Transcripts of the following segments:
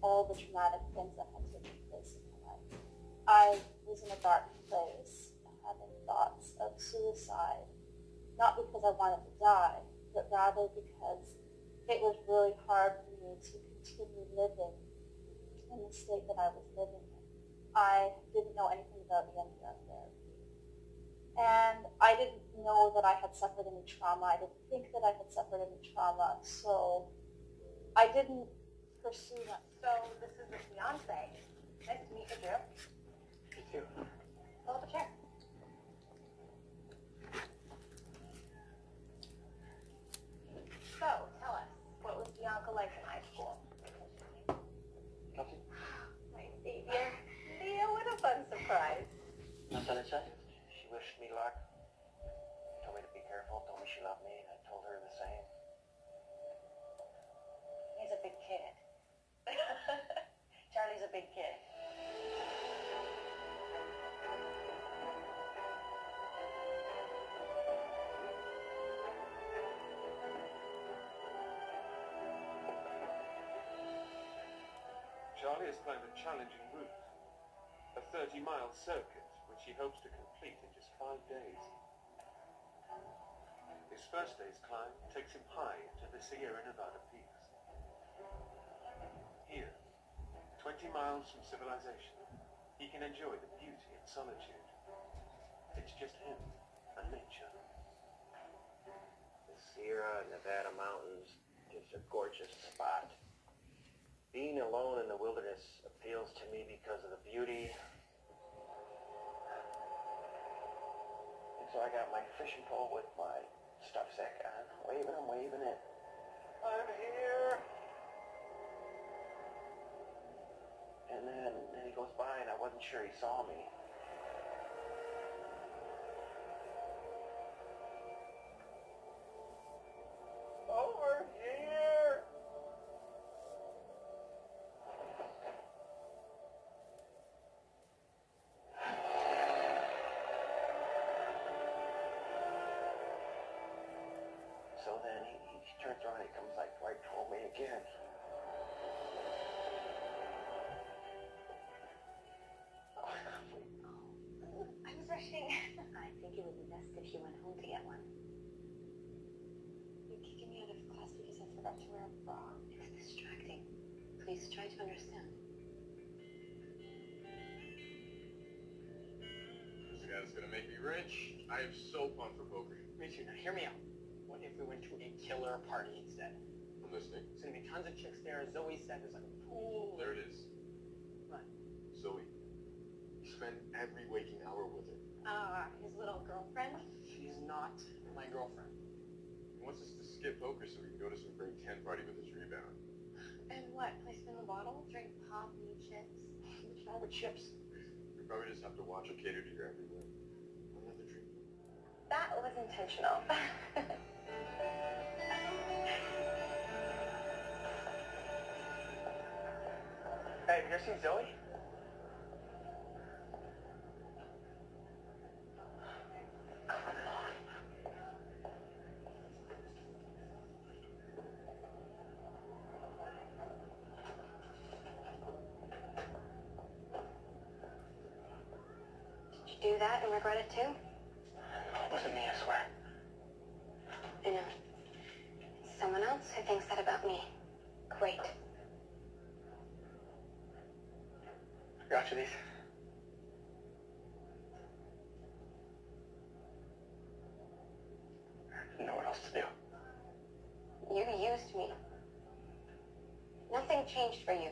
all the traumatic things that had taken place in my life. I was in a dark place, having thoughts of suicide, not because I wanted to die, but rather because it was really hard for me to continue living in the state that I was living in. I didn't know anything about EMDR therapy. And I didn't know that I had suffered any trauma. I didn't think that I had suffered any trauma. So I didn't pursue that. So this is the fiance. Nice to meet you, Drew. You too. Pull up a chair. So, tell us, what was Bianca like in high school? Nothing. My savior. Leah, what a fun surprise. Nothing to say. She wished me luck. Told me to be careful. Told me she loved me. I told her the same. He's a big kid. Charlie's a big kid. Charlie has climbed a challenging route, a 30-mile circuit, which he hopes to complete in just 5 days. His first day's climb takes him high into the Sierra Nevada peaks. Here, 20 miles from civilization, he can enjoy the beauty and solitude. It's just him and nature. The Sierra Nevada mountains, just a gorgeous spot. Being alone in the wilderness appeals to me because of the beauty. And so I got my fishing pole with my stuff sack on. I'm waving it. I'm here. And then he goes by and I wasn't sure he saw me. Over here. So then he turns around and he comes like right toward me again. I was rushing. I think it would be best if you went home to get one. You're kicking me out of class because I forgot to wear a bra. It's distracting. Please try to understand. This guy's gonna make me rich. I am so pumped for poker. Me too. Now hear me out. What if we went to a killer party instead? I'm listening. There's gonna be tons of chicks there. Zoe said there's like a pool. There it is. What? Zoe. You spend every waking hour with her. His little girlfriend? She's not my girlfriend. He wants us to skip poker so we can go to some grade 10 party with his rebound. And what? Play spin the bottle? Drink pop, eat chips? What's wrong with chips? We probably just have to watch her cater to your every whim. Another drink. That was intentional. Hey, have you ever seen Zoe? Did you do that and regret it too? It wasn't me, I swear. I know. Someone else who thinks that about me. Great. I got you these. I didn't know what else to do. You used me. Nothing changed for you.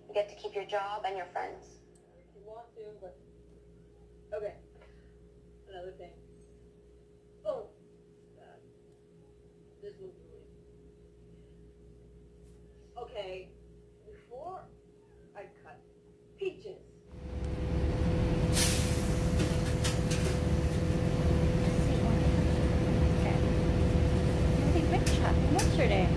You get to keep your job and your friends. If you want to, but... Okay. Another thing. Oh. This was really... Okay. Before I cut peaches. Really quick chat yesterday.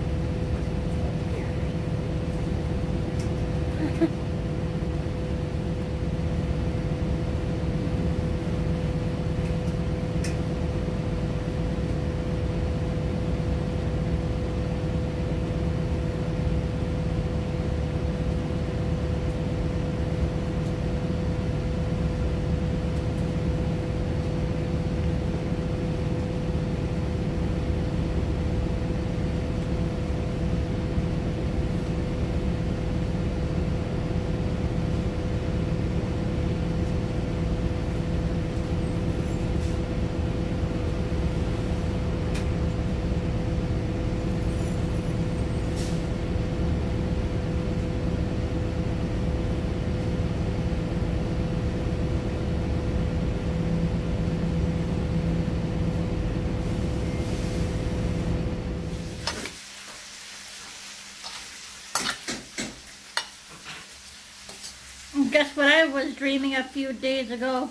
Guess what I was dreaming a few days ago?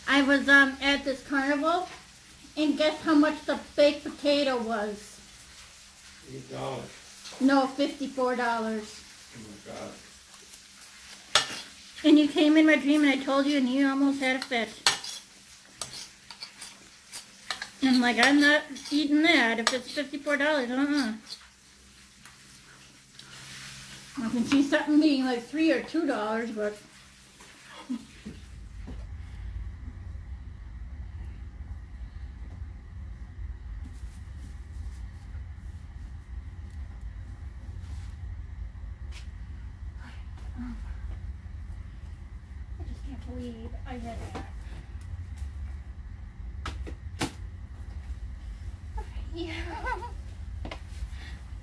I was at this carnival, and guess how much the baked potato was? $8. No, $54. Oh my God. And you came in my dream and I told you and you almost had a fit. And I'm like, I'm not eating that if it's $54, I can see something being like $3 or $2, but... I just can't believe I did that. Yeah.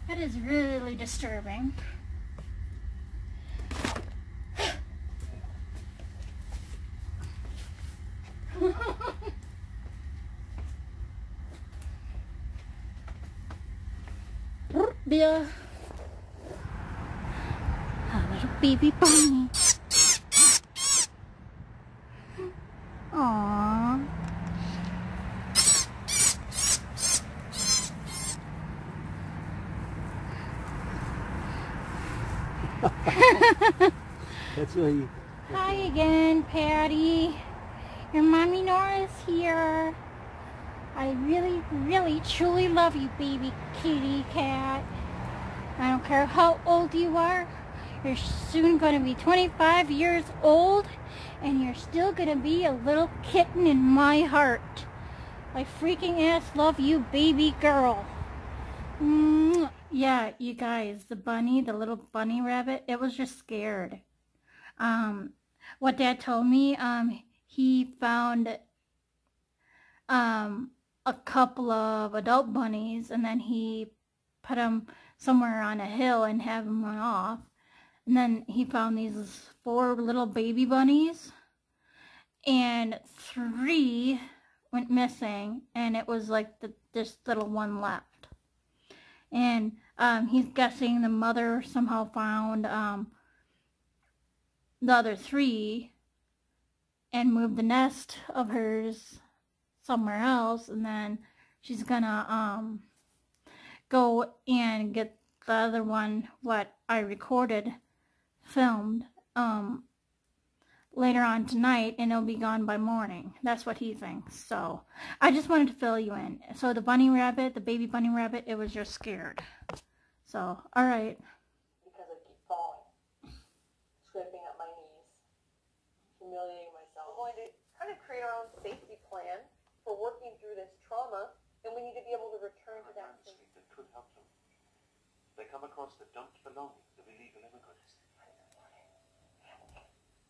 That is really disturbing. Bill. A little baby bunny. Aww. That's really... Hi again, Patty. Your mommy Nora's here. I really, really, truly love you, baby kitty cat. I don't care how old you are. You're soon going to be 25 years old, and you're still going to be a little kitten in my heart. I freaking ass love you, baby girl. Yeah, you guys, the bunny, the little bunny rabbit, it was just scared. What Dad told me, he found a couple of adult bunnies, and then he put them somewhere on a hill and have them run off. And then he found these 4 little baby bunnies, and 3 went missing, and it was like this little one left. And he's guessing the mother somehow found the other 3 and moved the nest of hers somewhere else, and then she's gonna go and get the other one, what I recorded, filmed later on tonight, and it'll be gone by morning. That's what he thinks. So I just wanted to fill you in. So the bunny rabbit, the baby bunny rabbit, it was just scared. So alright. Because I keep falling, scraping up my knees, humiliating myself. We're going to kind of create our own safety plan for working through this trauma, and we need to be able to return to that state. That could help them. They come across the dumped belongings of illegal immigrants.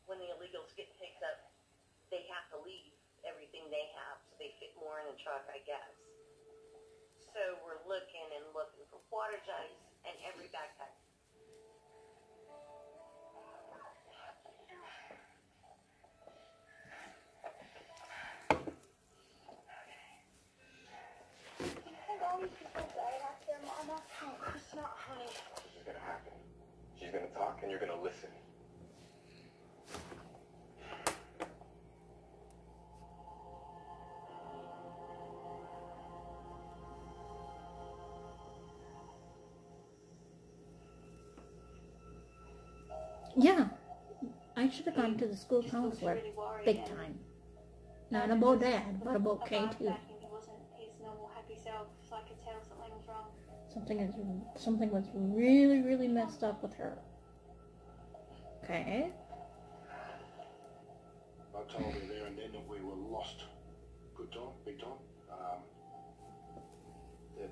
When the illegals get picked up, they have to leave everything they have, so they fit more in the truck, I guess. So we're looking for water jugs and every backpack. It's not, honey. This is gonna happen. She's gonna talk and you're gonna listen. Yeah, I should have gone to the school counselor, big time. Not about Dad, but about Kay too. He wasn't his normal happy self, so I could tell something was wrong. Something was really, really messed up with her. Okay. I told her there and then that we were lost. Good time, big time. That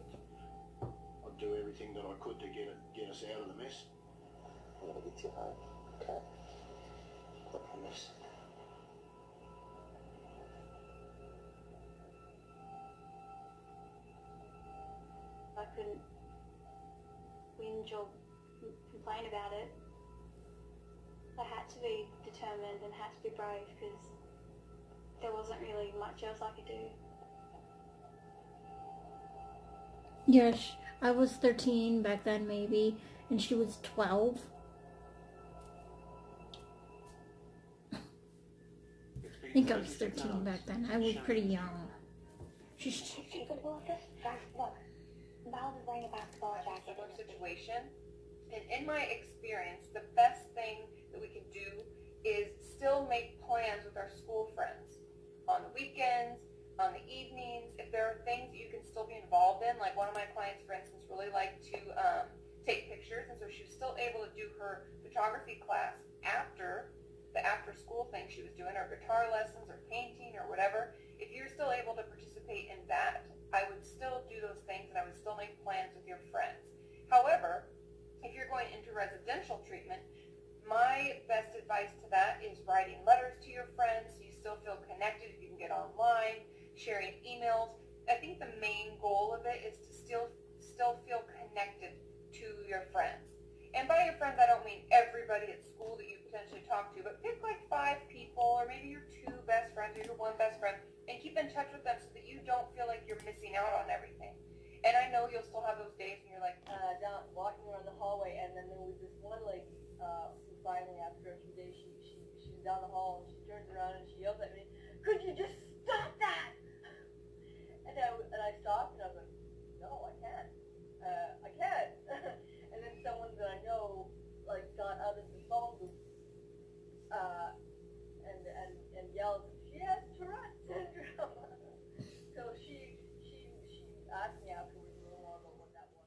I'd do everything that I could to get us out of the mess. I'm gonna get you home, okay? I promise. I couldn't whinge or complain about it. I had to be determined and had to be brave because there wasn't really much else I could do. Yes, I was 13 back then maybe, and she was 12. think I was 13 back then. I was pretty young. She's gonna go like this? Guys, look. Miles is wearing a basketball jacket. Similar situation. And in my experience, the best thing that we can do is still make plans with our school friends. On the weekends, on the evenings, if there are things that you can still be involved in, like one of my clients, for instance, really liked to take pictures, and so she was still able to do her photography class after the after-school thing she was doing, or guitar lessons, or painting, or whatever. If you're still able to participate in that, I would still do those things, and I would still make plans with your friends. However, if you're going into residential treatment, my best advice to that is writing letters to your friends so you still feel connected. If you can get online, sharing emails. I think the main goal of it is to still feel connected to your friends. And by your friends, I don't mean everybody at school that you potentially talk to, but pick like 5 people, or maybe your 2 best friends, or your 1 best friend, and keep in touch with them so that you don't feel like you're missing out on everything. And I know you'll still have those days when you're like, down walking around the hallway, and then there was this one lady who finally, after a few days, she was down the hall, and she turns around and she yells at me, "Could you just stop that?" And I stopped, and I was like, "No, I can't. I can't." And then someone that I know, like, got out of the phone booth and yelled, "She has Tourette syndrome." So she asked me afterwards a little more about what that was.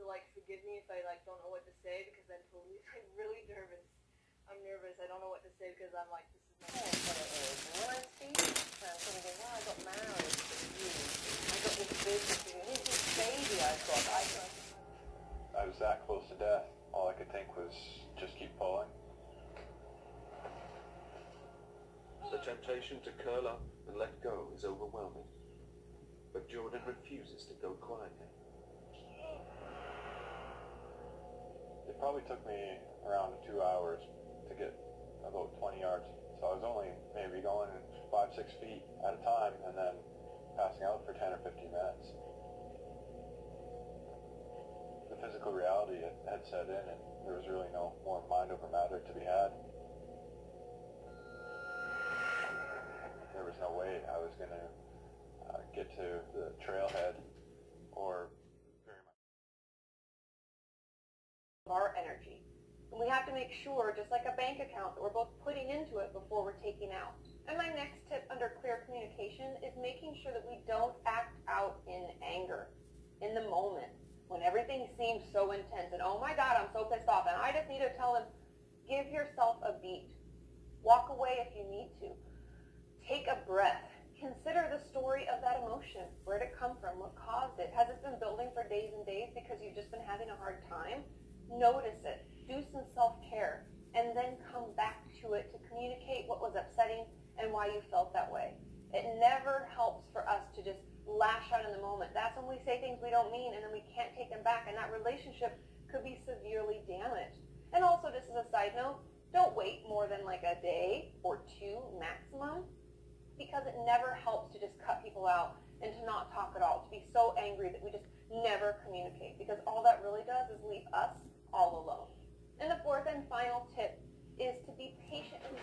Like, forgive me if I don't know what to say, because I'm really nervous. I'm nervous. I don't know what to say because I'm like, this is my When I see you, I'm sort of going, well, I got married to you. I got this business to you. And this baby I got. I was that close to death. All I could think was just keep pulling. The temptation to curl up and let go is overwhelming. But Jordan refuses to go quietly. It probably took me around 2 hours to get about 20 yards. So I was only maybe going 5-6 feet at a time and then passing out for 10 or 15 minutes. The physical reality had set in, and there was really no more mind over matter to be had. There was no way I was going to get to the trailhead or our energy. And we have to make sure, just like a bank account, that we're both putting into it before we're taking out. And my next tip under clear communication is making sure that we don't act out in anger, in the moment, when everything seems so intense and, oh my God, I'm so pissed off. And I just need to tell them, give yourself a beat. Walk away if you need to. Take a breath. Consider the story of that emotion. Where did it come from? What caused it? Has it been building for days and days because you've just been having a hard time? Notice it, do some self-care, and then come back to it to communicate what was upsetting and why you felt that way. It never helps for us to just lash out in the moment. That's when we say things we don't mean, and then we can't take them back, and that relationship could be severely damaged. And also, just as a side note, don't wait more than like a day or 2 maximum, because it never helps to just cut people out and to not talk at all, to be so angry that we just never communicate, because all that really does is leave us all alone. And the 4th and final tip is to be patient and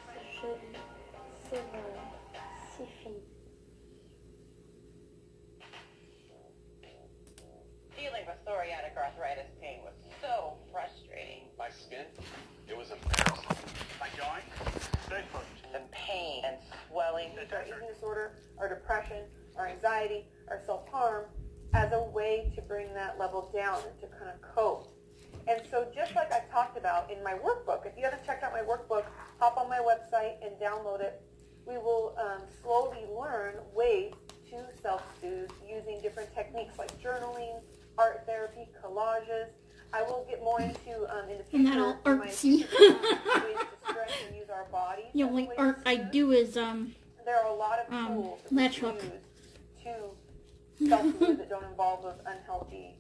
Dealing with psoriatic arthritis pain was so frustrating. My skin, it was embarrassing. My joint, stay put. And pain and swelling. our eating disorder, our depression, our anxiety, our self-harm, as a way to bring that level down and to kind of cope. And so just like I talked about in my workbook, if you haven't checked out my workbook, hop on my website and download it. We will slowly learn ways to self-soothe using different techniques like journaling, healthy collages. I will get more into in the And future that all my artsy. ways to stretch and use our bodies. The only art I do is there are a lot of tools that we latch can hook. use to self-soothe that don't involve those unhealthy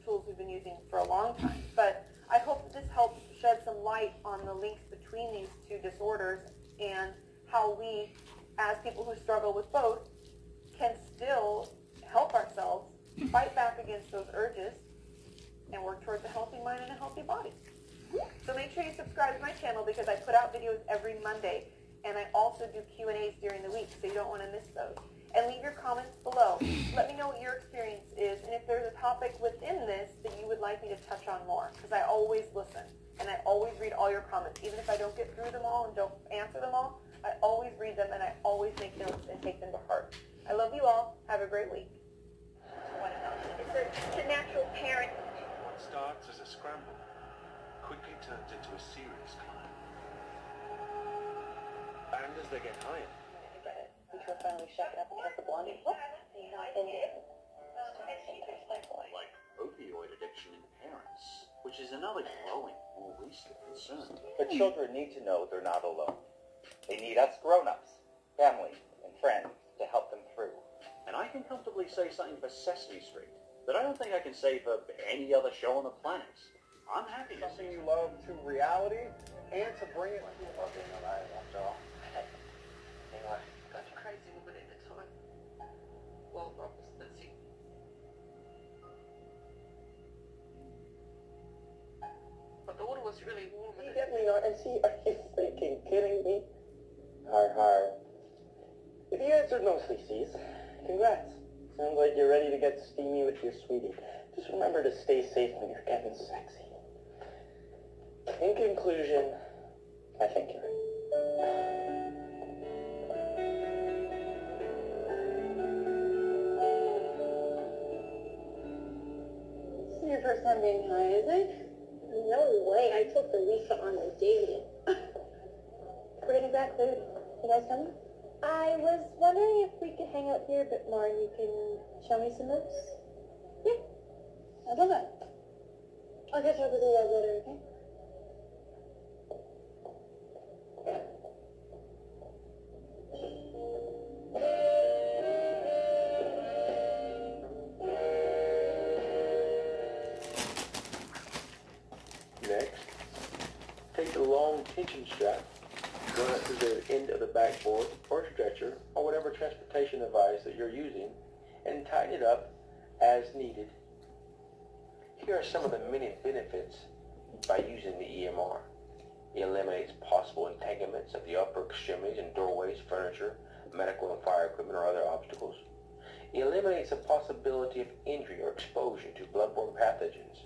tools we've been using for a long time. But I hope that this helps shed some light on the links between these two disorders and how we, as people who struggle with both, can still help ourselves fight back against those urges and work towards a healthy mind and a healthy body. So make sure you subscribe to my channel because I put out videos every Monday, and I also do Q&As during the week, so you don't want to miss those. And leave your comments below. Let me know what your experience is, and if there's a topic within this that you would like me to touch on more, because I always listen, and I always read all your comments. Even if I don't get through them all and don't answer them all, I always read them, and I always make notes and take them to heart. I love you all. Have a great week. It's a natural parent. What starts as a scramble quickly turns into a serious climb. And as they get higher, Until finally shut up and cut the blondie. Like opioid addiction in parents, which is another growing, more recent concern. But children need to know they're not alone. They need us grown-ups, family, and friends to help them through. And I can comfortably say something for Sesame Street that I don't think I can say for any other show on the planet. I'm happy to Something you love to reality and to bring it to being alive after all. Got a crazy woman at the time. Well, Roberts, that's it. My daughter was really warm. You definitely are. And see, are you freaking kidding me? Har. If you answered mostly C's, congrats. Sounds like you're ready to get steamy with your sweetie. Just remember to stay safe when you're getting sexy. In conclusion, I think you're right. This is your first time being high, is it? No way. I took Lisa on a date. We're getting back food. You guys coming? I was wondering if we could hang out here a bit more and you can show me some moves. Yeah. I'd love that. I'll catch up with you guys later, okay? Next, take the long tension strap, run it through the end of the backboard or stretcher or whatever transportation device that you're using and tighten it up as needed. Here are some of the many benefits by using the EMR. It eliminates possible entanglements of the upper extremities and doorways, furniture, medical and fire equipment, or other obstacles. It eliminates the possibility of injury or exposure to bloodborne pathogens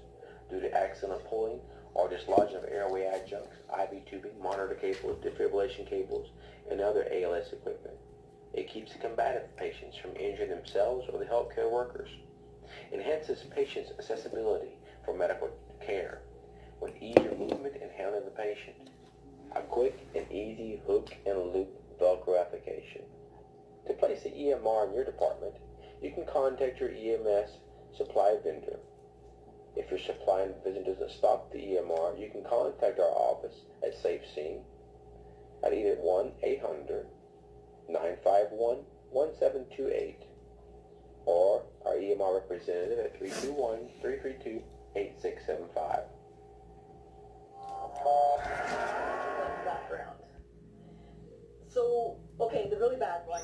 due to accidental pulling or dislodging of airway adjuncts, IV tubing, monitor cables, defibrillation cables, and other ALS equipment. It keeps the combative patients from injuring themselves or the healthcare workers. Enhances patients' accessibility for medical care with easier movement and handling the patient. A quick and easy hook and loop Velcro application. To place the EMR in your department, you can contact your EMS supply vendor. If your supply division doesn't stock the EMR, you can contact our office at SafeScene at either 1-800-951-1728 or our EMR representative at 321-332-8675. Background. So, okay, the really bad one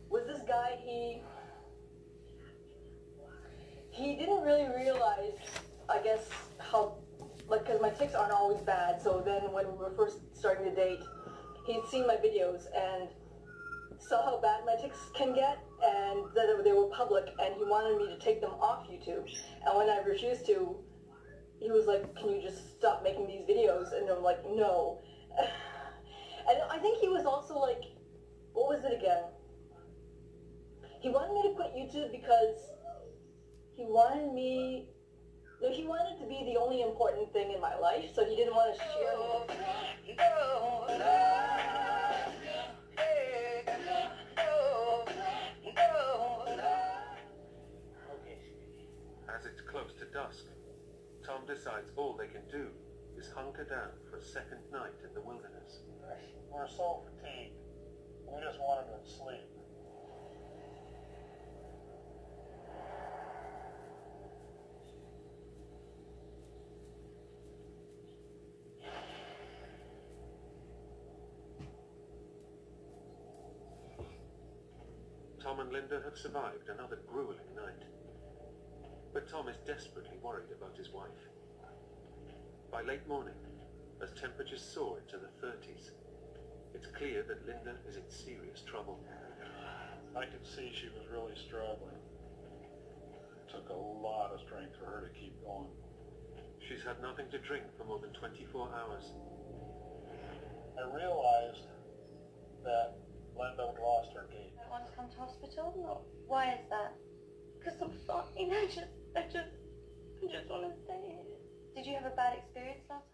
was this guy. He didn't really realize, I guess, how, like, because my tics aren't always bad. So then when we were first starting to date, he'd seen my videos and saw how bad my tics can get, and that they were public, and he wanted me to take them off YouTube. And when I refused to, he was like, "Can you just stop making these videos?" And I'm like, "No." And I think he was also like, what was it again? He wanted me to quit YouTube because he wanted to be the only important thing in my life, so he didn't want to share me. as it's close Tom decides all they can do is hunker down for a second night in the wilderness. We're so fatigued. We just wanted to sleep. Tom and Linda have survived another grueling night. But Tom is desperately worried about his wife. By late morning, as temperatures soar into the 30s, it's clear that Linda is in serious trouble. I could see she was really struggling. It took a lot of strength for her to keep going. She's had nothing to drink for more than 24 hours. I realized that Linda had lost her gait. I want to come to hospital? No. Why is that? Because I'm fine. I just want to stay here. Did you have a bad experience last